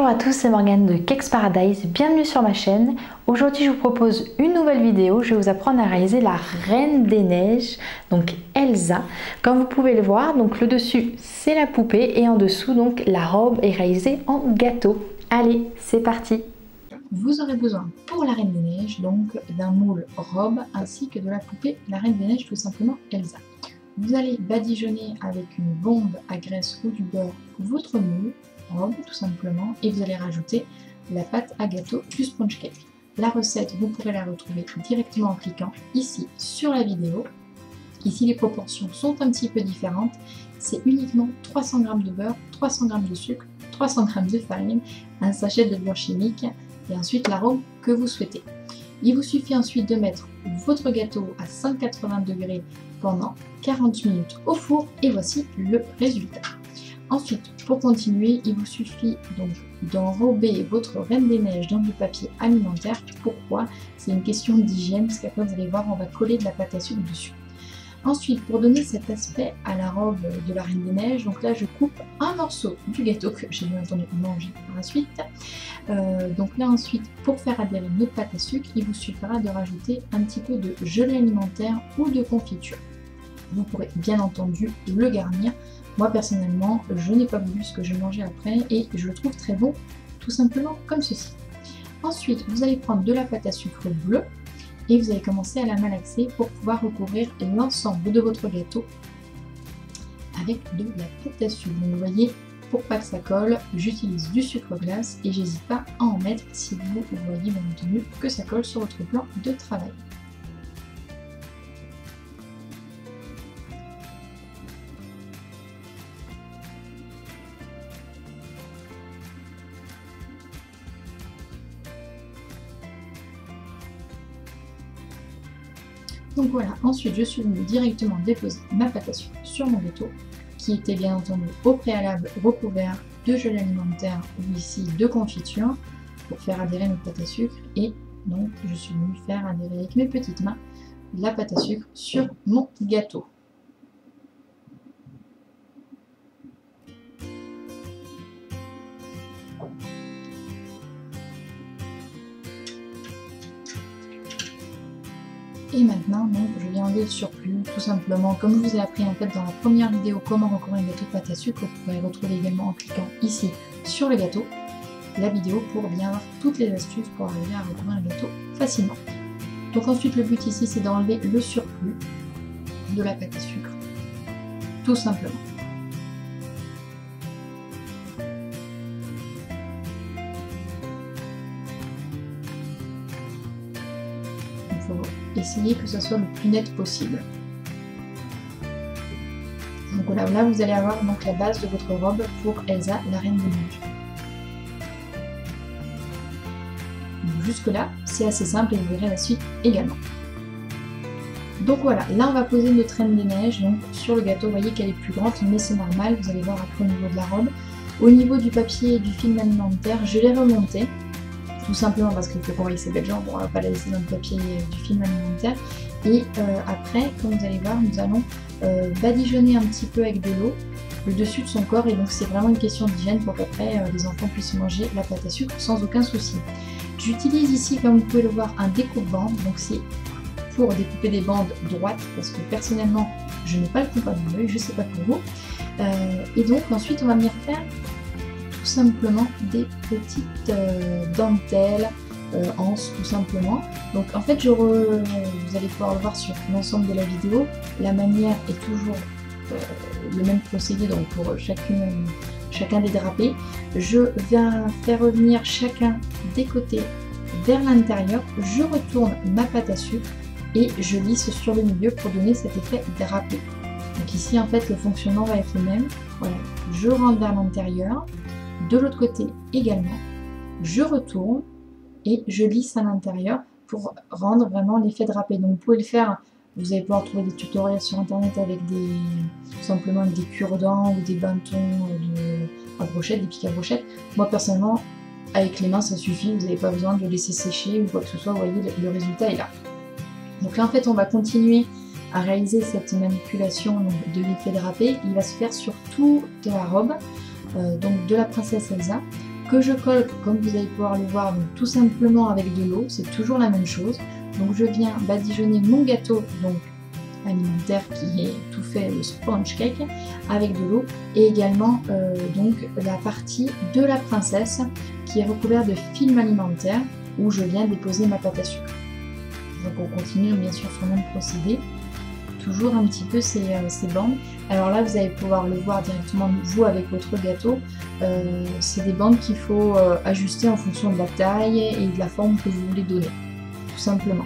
Bonjour à tous, c'est Morgane de Cakes Paradise, bienvenue sur ma chaîne. Aujourd'hui je vous propose une nouvelle vidéo, je vais vous apprendre à réaliser la Reine des Neiges, donc Elsa. Comme vous pouvez le voir, donc le dessus c'est la poupée et en dessous donc la robe est réalisée en gâteau. Allez, c'est parti! Vous aurez besoin pour la Reine des Neiges donc d'un moule robe ainsi que de la poupée la Reine des Neiges, tout simplement Elsa. Vous allez badigeonner avec une bombe à graisse ou du beurre votre moule robe tout simplement et vous allez rajouter la pâte à gâteau du sponge cake. La recette vous pourrez la retrouver directement en cliquant ici sur la vidéo. Ici les proportions sont un petit peu différentes, c'est uniquement 300 g de beurre, 300 g de sucre, 300 g de farine, un sachet de beurre chimique et ensuite l'arôme que vous souhaitez. Il vous suffit ensuite de mettre votre gâteau à 180 degrés pendant 40 minutes au four et voici le résultat. Ensuite, pour continuer, il vous suffit donc d'enrober votre Reine des Neiges dans du papier alimentaire. Pourquoi? C'est une question d'hygiène, parce qu'après vous allez voir, on va coller de la pâte à sucre dessus. Ensuite, pour donner cet aspect à la robe de la Reine des Neiges, donc là je coupe un morceau du gâteau que j'ai bien entendu manger par la suite. Donc là ensuite, pour faire adhérer notre pâte à sucre, il vous suffira de rajouter un petit peu de gelée alimentaire ou de confiture. Vous pourrez bien entendu le garnir. Moi personnellement, je n'ai pas voulu ce que j'ai mangé après et je le trouve très bon, tout simplement comme ceci. Ensuite, vous allez prendre de la pâte à sucre bleue et vous allez commencer à la malaxer pour pouvoir recouvrir l'ensemble de votre gâteau avec de la pâte à sucre. Donc vous voyez, pour pas que ça colle, j'utilise du sucre glace et j'hésite pas à en mettre si vous voyez bien entendu que ça colle sur votre plan de travail. Donc voilà, ensuite je suis venue directement déposer ma pâte à sucre sur mon gâteau qui était bien entendu au préalable recouvert de gelée alimentaire ou ici de confiture pour faire adhérer notre pâte à sucre et donc je suis venue faire adhérer avec mes petites mains la pâte à sucre sur mon gâteau. Et maintenant, donc, je viens enlever le surplus, tout simplement, comme je vous ai appris en fait dans la première vidéo comment recouvrir un gâteau de pâte à sucre, vous pouvez retrouver également en cliquant ici sur le gâteau, la vidéo pour bien avoir toutes les astuces pour arriver à recouvrir un gâteau facilement. Donc ensuite, le but ici, c'est d'enlever le surplus de la pâte à sucre, tout simplement. Il faut essayer que ça soit le plus net possible. Donc voilà, là vous allez avoir donc la base de votre robe pour Elsa, la Reine des Neiges. Jusque là, c'est assez simple et vous verrez la suite également. Donc voilà, là on va poser notre Reine des Neiges donc, sur le gâteau. Vous voyez qu'elle est plus grande, mais c'est normal, vous allez voir après au niveau de la robe. Au niveau du papier et du film alimentaire, je l'ai remonté. Tout simplement parce qu'il faut qu'on voie ces belles jambes, on ne va pas la laisser dans le papier du film alimentaire. Et après, comme vous allez voir, nous allons badigeonner un petit peu avec de l'eau le dessus de son corps. Et donc c'est vraiment une question d'hygiène pour qu'après les enfants puissent manger la pâte à sucre sans aucun souci. J'utilise ici, comme vous pouvez le voir, un découpe-bande. Donc c'est pour découper des bandes droites parce que personnellement, je n'ai pas le coupe à mon œil, je ne sais pas pour vous. Et donc ensuite, on va venir faire simplement des petites dentelles anses tout simplement. Donc en fait vous allez pouvoir le voir sur l'ensemble de la vidéo, la manière est toujours le même procédé donc pour chacun des drapés. Je viens faire revenir chacun des côtés vers l'intérieur, je retourne ma pâte à sucre et je lisse sur le milieu pour donner cet effet drapé. Donc ici en fait le fonctionnement va être le même. Voilà, je rentre vers l'intérieur. De l'autre côté également, je retourne et je lisse à l'intérieur pour rendre vraiment l'effet drapé. Donc vous pouvez le faire, vous allez pouvoir trouver des tutoriels sur internet avec tout simplement avec des cure-dents ou des bâtons à brochette, des pics à brochette. Moi personnellement, avec les mains ça suffit, vous n'avez pas besoin de le laisser sécher ou quoi que ce soit, vous voyez le résultat est là. Donc là en fait on va continuer à réaliser cette manipulation de l'effet drapé. Il va se faire sur toute la robe. Donc de la princesse Elsa. que je colle, comme vous allez pouvoir le voir, donc tout simplement avec de l'eau, c'est toujours la même chose. Donc je viens badigeonner mon gâteau donc alimentaire qui est tout fait, le sponge cake, avec de l'eau, et également donc la partie de la princesse qui est recouverte de film alimentaire où je viens déposer ma pâte à sucre. Donc on continue bien sûr sur le même procédé, toujours un petit peu ces bandes. Alors là vous allez pouvoir le voir directement vous avec votre gâteau, c'est des bandes qu'il faut ajuster en fonction de la taille et de la forme que vous voulez donner, tout simplement.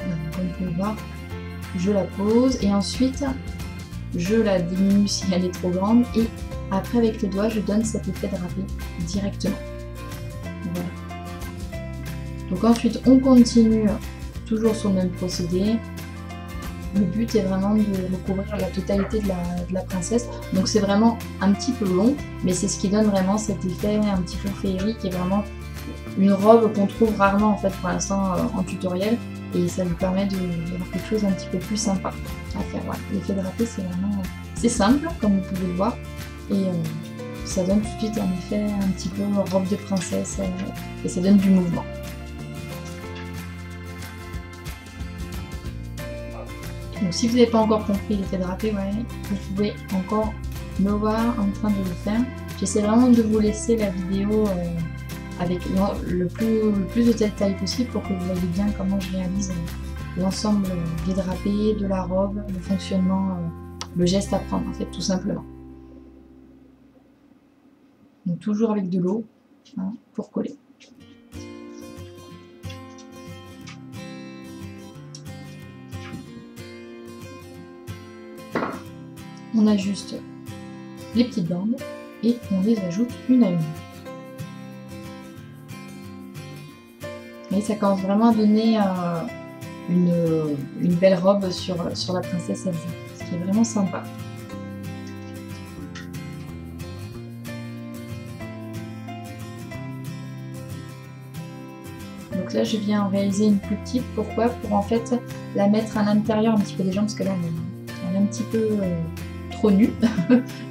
Donc, comme vous pouvez le voir, je la pose et ensuite je la diminue si elle est trop grande, et après avec le doigt je donne cet effet drapé directement. Voilà. Donc ensuite on continue toujours sur le même procédé. Le but est vraiment de recouvrir la totalité de la princesse, donc c'est vraiment un petit peu long, mais c'est ce qui donne vraiment cet effet un petit peu féerique et vraiment une robe qu'on trouve rarement en fait pour l'instant en tutoriel, et ça lui permet d'avoir quelque chose un petit peu plus sympa à faire. Voilà. L'effet drapé c'est vraiment simple comme vous pouvez le voir, et ça donne tout de suite un effet un petit peu robe de princesse, et ça donne du mouvement. Donc si vous n'avez pas encore compris l'effet drapé, ouais, vous pouvez encore me voir en train de le faire. J'essaie vraiment de vous laisser la vidéo avec le plus de détails possible pour que vous voyez bien comment je réalise l'ensemble des drapés, de la robe, le fonctionnement, le geste à prendre en fait tout simplement. Donc toujours avec de l'eau hein, pour coller. On ajuste les petites bandes et on les ajoute une à une. Et ça commence vraiment à donner une belle robe sur la princesse Elsa, ce qui est vraiment sympa. Donc là je viens en réaliser une plus petite, pourquoi? Pour en fait la mettre à l'intérieur un petit peu des jambes, parce que là on est un petit peu trop nu.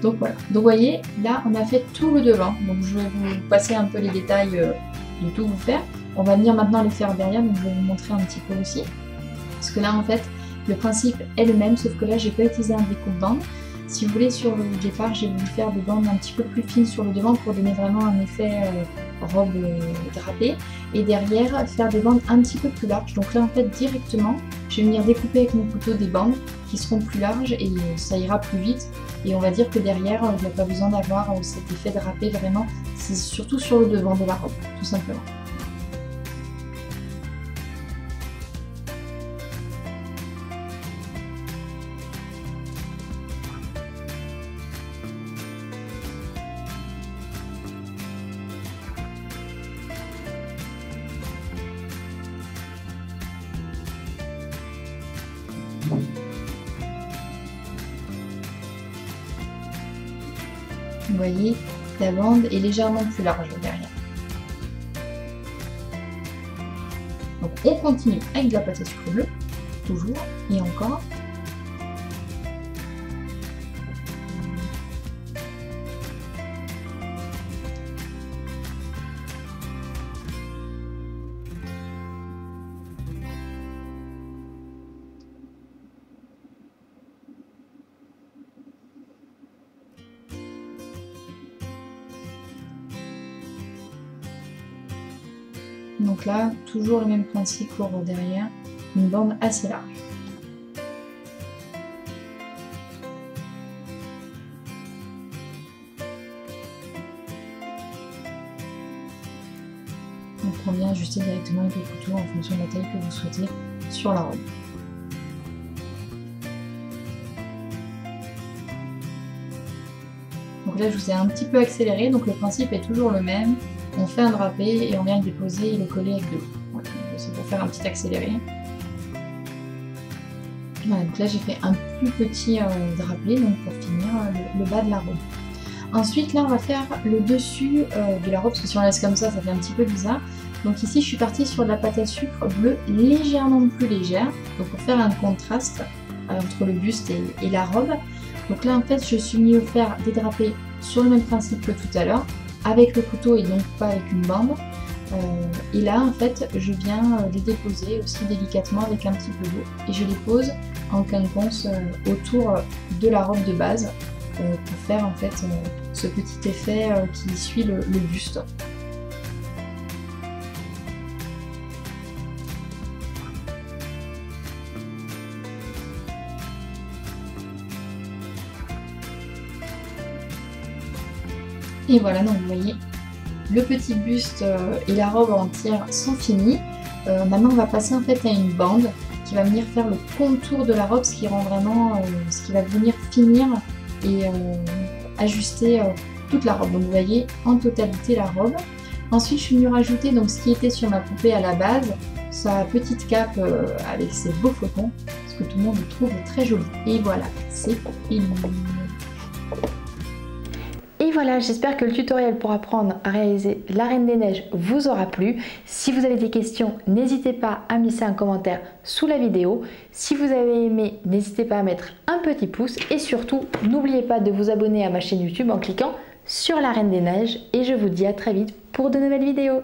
Donc voilà, donc vous voyez là on a fait tout le devant, donc je vais vous passer un peu les détails de tout vous faire. On va venir maintenant les faire derrière, donc je vais vous montrer un petit peu aussi, parce que là en fait le principe est le même, sauf que là j'ai pas utilisé un découpe-bande. Si vous voulez, sur le départ j'ai voulu faire des bandes un petit peu plus fines sur le devant pour donner vraiment un effet robe drapée, et derrière faire des bandes un petit peu plus larges. Donc là en fait directement je vais venir découper avec mon couteau des bandes qui seront plus larges et ça ira plus vite, et on va dire que derrière il n'y a pas besoin d'avoir cet effet drapé, vraiment c'est surtout sur le devant de la robe tout simplement. Vous voyez, la bande est légèrement plus large derrière. Donc on continue avec de la pâte à sucre bleue, toujours, et encore. Donc là, toujours le même principe pour derrière, une bande assez large. Donc on vient ajuster directement avec le couteau en fonction de la taille que vous souhaitez sur la robe. Donc là je vous ai un petit peu accéléré, donc le principe est toujours le même. On fait un drapé et on vient le déposer et le coller avec de l'eau. Voilà, c'est pour faire un petit accéléré. Voilà, donc là j'ai fait un plus petit drapé donc pour finir le bas de la robe. Ensuite là on va faire le dessus de la robe, parce que si on laisse comme ça fait un petit peu bizarre. Donc ici je suis partie sur de la pâte à sucre bleue légèrement plus légère, donc pour faire un contraste entre le buste et la robe. Donc là en fait je suis mis à faire des drapés sur le même principe que tout à l'heure, avec le couteau et donc pas avec une bande. Et là en fait je viens les déposer aussi délicatement avec un petit peu d'eau et je les pose en quinconce autour de la robe de base pour faire en fait ce petit effet qui suit le buste. Et voilà, donc vous voyez, le petit buste et la robe entière sont finis. Maintenant on va passer en fait à une bande qui va venir faire le contour de la robe, ce qui rend vraiment, ce qui va venir finir et ajuster toute la robe. Donc vous voyez en totalité la robe. Ensuite je suis venue rajouter donc ce qui était sur ma poupée à la base, sa petite cape avec ses beaux flocons, ce que tout le monde trouve très joli. Et voilà, c'est fini. Et voilà, j'espère que le tutoriel pour apprendre à réaliser la Reine des Neiges vous aura plu. Si vous avez des questions, n'hésitez pas à me laisser un commentaire sous la vidéo. Si vous avez aimé, n'hésitez pas à mettre un petit pouce. Et surtout, n'oubliez pas de vous abonner à ma chaîne YouTube en cliquant sur la Reine des Neiges. Et je vous dis à très vite pour de nouvelles vidéos.